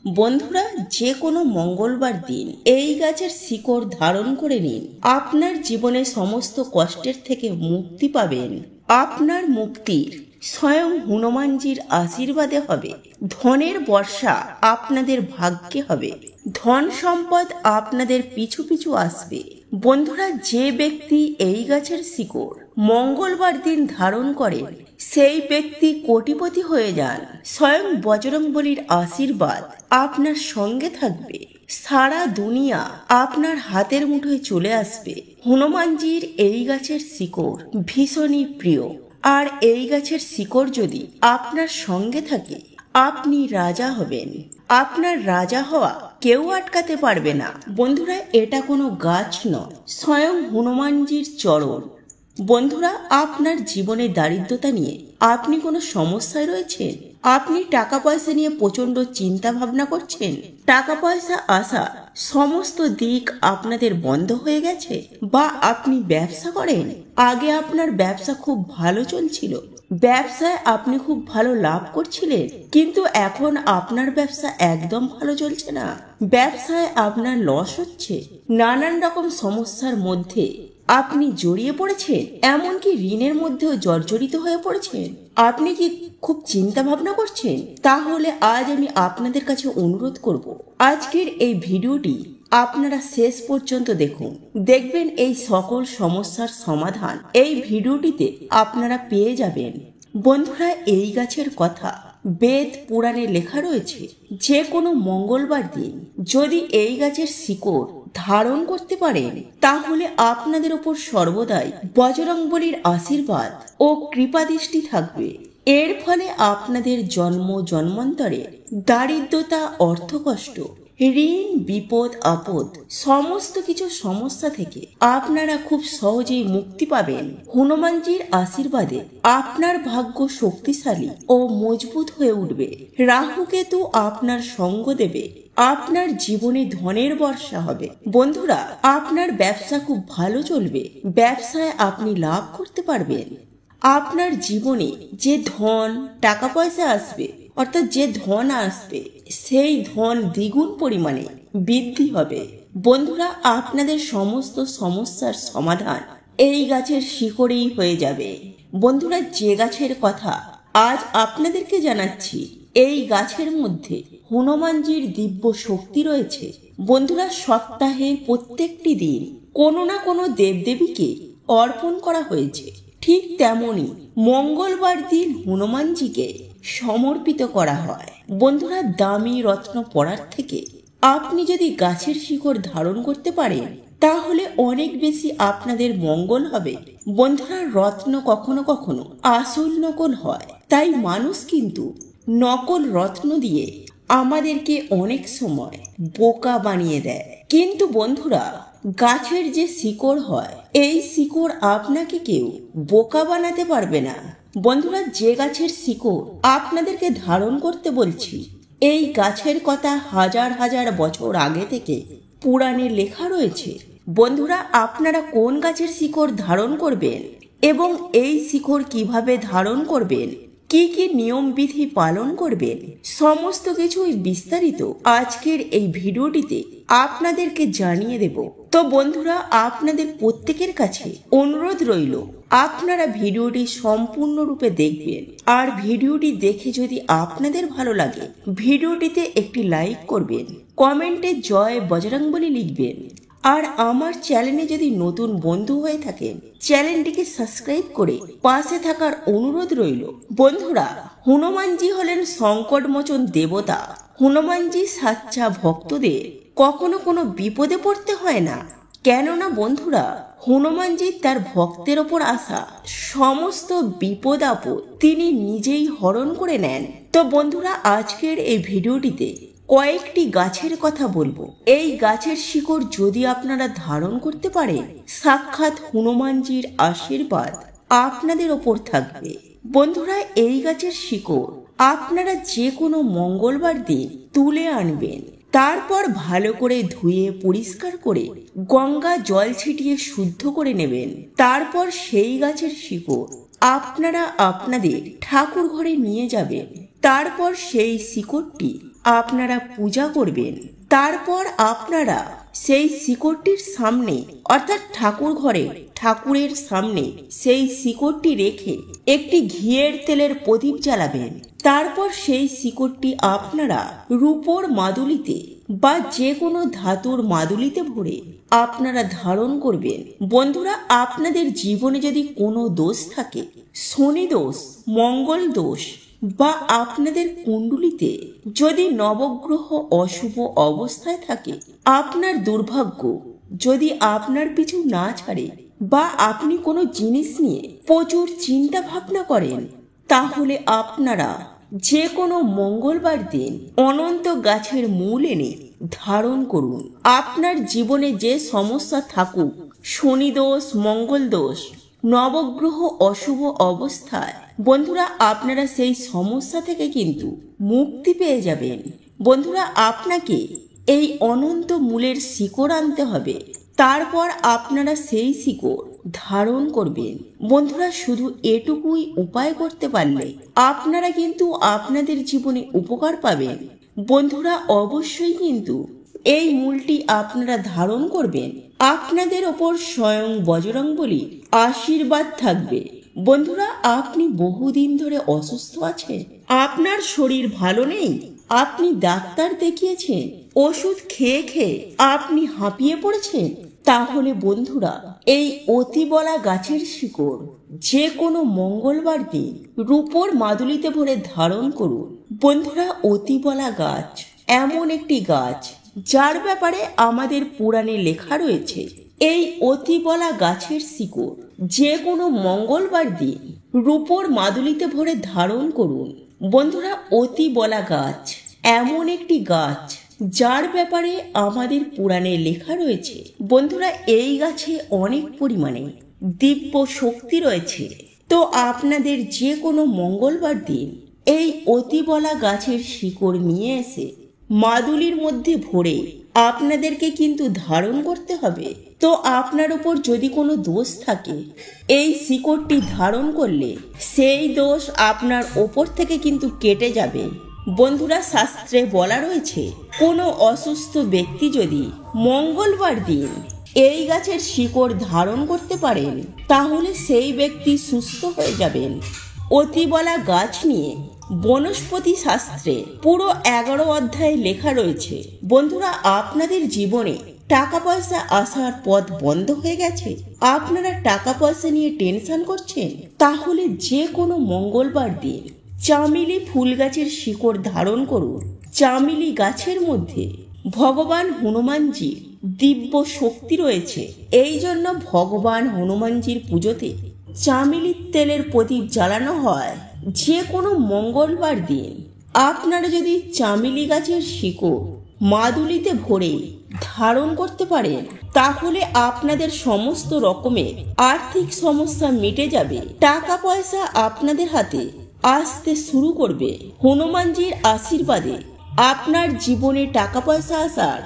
বন্ধুরা, যে কোনো মঙ্গলবার দিন এই গাছের শিকড় ধারণ করে নিন। আপনার জীবনে সমস্ত কষ্টের থেকে মুক্তি পাবেন। আপনার মুক্তির স্বয়ং হনুমানজির আশীর্বাদে হবে। ধনের বর্ষা আপনাদের ভাগ্যে হবে। ধন সম্পদ আপনাদের পিছু পিছু আসবে। বন্ধুরা, যে ব্যক্তি এই গাছের শিকড় মঙ্গলবার দিন ধারণ করেন সেই ব্যক্তি কোটিপতি হয়ে যান। স্বয়ং বজরংবলীর আশীর্বাদ আপনার সঙ্গে থাকবে। সারা দুনিয়া আপনার হাতের মুঠোয় চলে আসবে। হনুমানজির এই গাছের শিকড় ভীষণই প্রিয়, আর এই গাছের শিকড় যদি আপনার সঙ্গে থাকে আপনি রাজা হবেন। আপনার রাজা হওয়া কেউ আটকাতে পারবে না। বন্ধুরা, এটা কোনো গাছ নয়, স্বয়ং হনুমানজির চরণ। বন্ধুরা, আপনার জীবনে দারিদ্রতা নিয়ে আপনি কোনো সমস্যায় রয়েছেন? আপনি টাকা পয়সা নিয়ে প্রচন্ড চিন্তা ভাবনা করছেন? টাকা পয়সা আসা সমস্ত দিক আপনাদের বন্ধ হয়ে গেছে? বা আপনি ব্যবসা করেন, আগে আপনার ব্যবসা খুব ভালো চলছিল, ব্যবসায় আপনি খুব ভালো লাভ করছিলেন, কিন্তু এখন আপনার ব্যবসা একদম ভালো চলছে না, ব্যবসায় আপনার লস হচ্ছে, নানান রকম সমস্যার মধ্যে আপনি জড়িয়ে পড়েছেন, এমনকি ঋণের মধ্যেও জর্জরিত হয়ে পড়েছেন। আপনি কি খুব চিন্তা ভাবনা করছেন? তাহলে আজ আমি আপনাদের কাছে অনুরোধ করব, আজকের এই ভিডিওটি আপনারা শেষ পর্যন্ত দেখুন। দেখবেন এই সকল সমস্যার সমাধান এই ভিডিওটিতে আপনারা পেয়ে যাবেন। বন্ধুরা, এই গাছের কথা বেদ পুরাণে লেখা রয়েছে। যে কোনো মঙ্গলবার দিন যদি এই গাছের শিকড় ধারণ করতে পারেন তাহলে আপনাদের উপর সর্বদাই বজরংবলীর আশীর্বাদ ও কৃপাদৃষ্টি থাকবে। এর ফলে আপনাদের জন্ম জন্মান্তরে দারিদ্রতা, অর্থকষ্ট, ঋণ, বিপদ আপদ সমস্ত কিছু সমস্যা থেকে আপনারা খুব সহজেই মুক্তি পাবেন। হনুমানজির আশীর্বাদে আপনার ভাগ্য শক্তিশালী ও মজবুত হয়ে উঠবে। রাহু কেতু আপনার সঙ্গ দেবে। আপনার জীবনে ধনের বর্ষা হবে। বন্ধুরা, আপনার ব্যবসা খুব ভালো চলবে। ব্যবসায় আপনি লাভ করতে পারবেন। আপনার জীবনে যে ধন টাকা পয়সা আসবে, অর্থাৎ যে ধন আসবে সেই ধন দ্বিগুণ পরিমাণে বৃদ্ধি হবে। বন্ধুরা, আপনাদের সমস্ত সমস্যার সমাধান এই গাছের শিকড়েই হয়ে যাবে। বন্ধুরা, যে গাছের কথা আজ আপনাদেরকে জানাচ্ছি, এই গাছের মধ্যে হনুমানজির দিব্য শক্তি রয়েছে। বন্ধুরা, সপ্তাহের প্রত্যেকটি দিন কোনো না কোনো দেবদেবীকে অর্পণ করা হয়েছে। ঠিক তেমনি মঙ্গলবার দিন হনুমানজিকে সমর্পিত করা হয়। বন্ধুরা, দামি রত্ন পরার থেকে আপনি যদি গাছের শিকড় ধারণ করতে পারেন তাহলে অনেক বেশি আপনাদের মঙ্গল হবে। বন্ধুরা, রত্ন কখনো কখনো আসল নকল হয়, তাই মানুষ কিন্তু নকল রত্ন দিয়ে আমাদেরকে অনেক সময় বোকা বানিয়ে দেয়। কিন্তু বন্ধুরা, গাছের যে শিকড় হয় এই শিকড় আপনাকে কেউ বোকা বানাতে পারবে না। বন্ধুরা, যে গাছের শিকড় আপনাদেরকে ধারণ করতে বলছি এই গাছের কথা হাজার হাজার বছর আগে থেকে পুরাণে লেখা রয়েছে। বন্ধুরা, আপনারা কোন গাছের শিকড় ধারণ করবেন এবং এই শিকড় কিভাবে ধারণ করবেন, কি কি নিয়ম বিধি পালন করবেন, সমস্ত কিছুই বিস্তারিত আজকের এই ভিডিওটিতে আপনাদেরকে জানিয়ে দেব। তো বন্ধুরা, আপনাদের প্রত্যেকের কাছে অনুরোধ রইল আপনারা ভিডিওটি সম্পূর্ণরূপে দেখবেন। আর ভিডিওটি দেখে যদি আপনাদের ভালো লাগে ভিডিওটিতে একটি লাইক করবেন, কমেন্টে জয় বজরংবলী লিখবেন। আর আমার চ্যানেলে যদি নতুন বন্ধু হয়ে থাকেন চ্যানেলটিকে সাবস্ক্রাইব করে পাশে থাকার অনুরোধ রইল। বন্ধুরা, হনুমানজি হলেন সংকটমোচন দেবতা। হনুমানজি সাচ্চা ভক্তদের কখনো কোনো বিপদে পড়তে হয় না। কেননা বন্ধুরা, হনুমানজি তার ভক্তের ওপর আসা সমস্ত বিপদ আপদ তিনি নিজেই হরণ করে নেন। তো বন্ধুরা, আজকের এই ভিডিওটিতে কয়েকটি গাছের কথা বলবো। এই গাছের শিকড় যদি আপনারা ধারণ করতে পারেন সাক্ষাৎ হনুমানজির আশীর্বাদ আপনাদের ওপর থাকবে। বন্ধুরা, এই গাছের শিকড় আপনারা যে কোনো মঙ্গলবার দিন তুলে আনবেন। তারপর ভালো করে ধুয়ে পরিষ্কার করে গঙ্গা জল ছিটিয়ে শুদ্ধ করে নেবেন। তারপর সেই গাছের শিকড় আপনারা আপনাদের ঠাকুর ঘরে নিয়ে যাবেন। তারপর সেই শিকড়টি আপনারা পূজা করবেন। তারপর আপনারা সেই শিকড়টির সামনে অর্থাৎ ঠাকুর ঘরে ঠাকুরের সামনে সেই শিকড়টি রেখে একটি ঘিয়ের তেলের প্রদীপ জ্বালাবেন। তারপর সেই শিকড়টি আপনারা রূপোর মাদুলিতে বা যে কোনো ধাতুর মাদুলিতে ভরে আপনারা ধারণ করবেন। বন্ধুরা, আপনাদের জীবনে যদি কোনো দোষ থাকে, শনি দোষ, মঙ্গল দোষ, বা আপনাদের কুণ্ডলিতে যদি নবগ্রহ অশুভ অবস্থায় থাকে, আপনার দুর্ভাগ্য যদি আপনার পিছু না ছাড়ে, বা আপনি কোনো জিনিস নিয়ে প্রচুর চিন্তা ভাবনা করেন, তাহলে আপনারা যে কোনো মঙ্গলবার দিন অনন্ত গাছের মূল এনে ধারণ করুন। আপনার জীবনে যে সমস্যা থাকুক, শনি দোষ, মঙ্গল দোষ, নবগ্রহ অশুভ অবস্থায়, বন্ধুরা আপনারা সেই সমস্যা থেকে কিন্তু মুক্তি পেয়ে যাবেন। বন্ধুরা, আপনাকে এই অনন্ত মূলের শিকড় আনতে হবে। তারপর আপনারা সেই শিকড় ধারণ করবেন। বন্ধুরা, শুধু এটুকুই উপায় করতে পারলে আপনারা কিন্তু আপনাদের জীবনে উপকার পাবেন। বন্ধুরা, অবশ্যই কিন্তু এই মূলটি আপনারা ধারণ করবেন। আপনাদের ওপর স্বয়ং বজরংবলীর আশীর্বাদ থাকবে। বন্ধুরা, আপনি বহুদিন ধরে অসুস্থ আছেন, আপনার শরীর ভালো নেই, আপনি ডাক্তার দেখিয়েছেন, ওষুধ খেয়ে খেয়ে আপনি হাঁপিয়ে পড়েছেন, তাহলে বন্ধুরা এই অতিবলা গাছের শিকড় যে কোনো মঙ্গলবার দিন রূপোর মাদুলিতে ভরে ধারণ করুন। বন্ধুরা, অতিবলা গাছ এমন একটি গাছ যার ব্যাপারে আমাদের পুরাণে লেখা রয়েছে। এই অতিবলা গাছের শিকড় যে কোনো মঙ্গলবার দিন রূপোর মাদুলিতে ভরে ধারণ করুন। বন্ধুরা, অতিবলা গাছ এমন একটি গাছ যার ব্যাপারে আমাদের পুরাণে লেখা রয়েছে। বন্ধুরা, এই গাছে অনেক পরিমাণে দিব্য শক্তি রয়েছে। তো আপনাদের যে কোনো মঙ্গলবার দিন এই অতিবলা গাছের শিকড় নিয়ে এসে মাদুলির মধ্যে ভরে আপনাদেরকে কিন্তু ধারণ করতে হবে। তো আপনার উপর যদি কোনো দোষ থাকে, এই শিকড়টি ধারণ করলে সেই দোষ আপনার ওপর থেকে কিন্তু কেটে যাবে। বন্ধুরা, শাস্ত্রে বলা রয়েছে কোনো অসুস্থ ব্যক্তি যদি মঙ্গলবার দিন এই গাছের শিকড় ধারণ করতে পারেন, তাহলে সেই ব্যক্তি সুস্থ হয়ে যাবেন। অতিবলা গাছ নিয়ে বনস্পতি শাস্ত্রে পুরো 11 অধ্যায়ে লেখা রয়েছে। বন্ধুরা, আপনাদের জীবনে টাকা পয়সা আসার পথ বন্ধ হয়ে গেছে, আপনারা টাকা পয়সা নিয়ে টেনশন করছেন, তাহলে যে কোনো মঙ্গলবার দিন চামেলি ফুল গাছের শিকড় ধারণ করুন। চামেলি গাছের মধ্যে ভগবান হনুমানজির দিব্য শক্তি রয়েছে। এই জন্য ভগবান হনুমানজির পুজোতে চামেলির তেলের প্রদীপ জ্বালানো হয়। যে কোনো মঙ্গলবার দিন আপনারা যদি চামেলি গাছের শিকড় মাদুলিতে ভরে ধারণ করতে পারেন, তাহলে আপনাদের সমস্ত রকমের আর্থিক সমস্যা মিটে যাবে, টাকা পয়সা আপনাদের হাতে আসতে শুরু করবে। হনুমানজির আশীর্বাদে আপনার জীবনে টাকা পয়সা আসার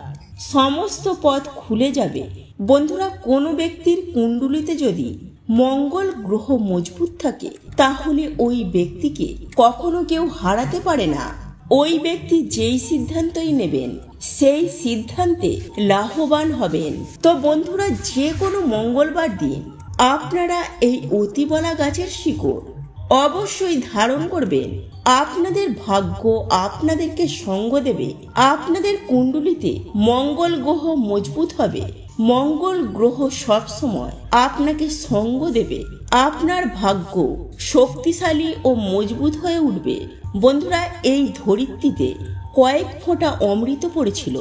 সমস্ত পথ খুলে যাবে। বন্ধুরা, কোনো ব্যক্তির কুণ্ডলিতে যদি মঙ্গল গ্রহ মজবুত থাকে, তাহলে ওই ব্যক্তিকে কখনো কেউ হারাতে পারে না। ওই ব্যক্তি যেই সিদ্ধান্তই নেবেন সেই সিদ্ধান্তে লাভবান হবেন। তো বন্ধুরা, যে কোনো মঙ্গলবার দিন আপনারা এই অতিবলা গাছের শিকড় অবশ্যই ধারণ করবেন। আপনাদের ভাগ্য আপনাদেরকে সঙ্গ দেবে। আপনাদের কুণ্ডলিতে মঙ্গল গ্রহ মজবুত হবে। মঙ্গল গ্রহ সবসময় আপনাকে সঙ্গ দেবে। আপনার ভাগ্য শক্তিশালী ও মজবুত হয়ে উঠবে। বন্ধুরা, এই ধরিত্রীতে কয়েক ফোঁটা অমৃত পড়েছিল,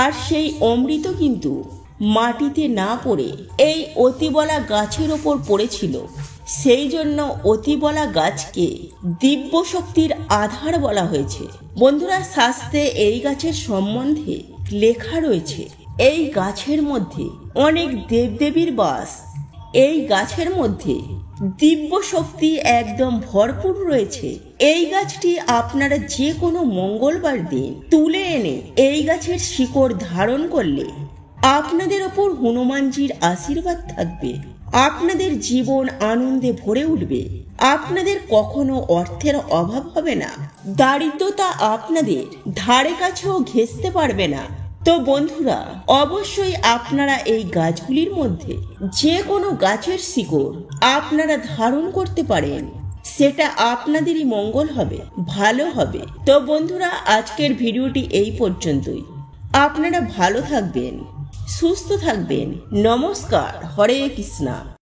আর সেই অমৃত কিন্তু মাটিতে না পড়ে এই অতিবলা গাছের ওপর পড়েছিল। সেই জন্য অতিবলা গাছকে দিব্য শক্তির আধার বলা হয়েছে। বন্ধুরা, শাস্ত্রে এই গাছের সম্বন্ধে লেখা রয়েছে এই গাছের মধ্যে অনেক দেবদেবীর বাস। এই গাছের মধ্যে দিব্য শক্তি একদম ভরপুর রয়েছে। এই গাছটি আপনারা যে কোনো মঙ্গলবার দিন তুলে এনে এই গাছের শিকড় ধারণ করলে আপনাদের ওপর হনুমানজির আশীর্বাদ থাকবে। আপনাদের জীবন আনন্দে ভরে উঠবে। আপনাদের কখনো অর্থের অভাব হবে না। দারিদ্রতা আপনাদের ধারে কাছেও ঘেঁষতে পারবে না। তো বন্ধুরা, অবশ্যই আপনারা এই গাছগুলির মধ্যে যে কোনো গাছের শিকড় আপনারা ধারণ করতে পারেন, সেটা আপনাদেরই মঙ্গল হবে, ভালো হবে। তো বন্ধুরা, আজকের ভিডিওটি এই পর্যন্তই। আপনারা ভালো থাকবেন, সুস্থ থাকবেন। নমস্কার, হরে কৃষ্ণা।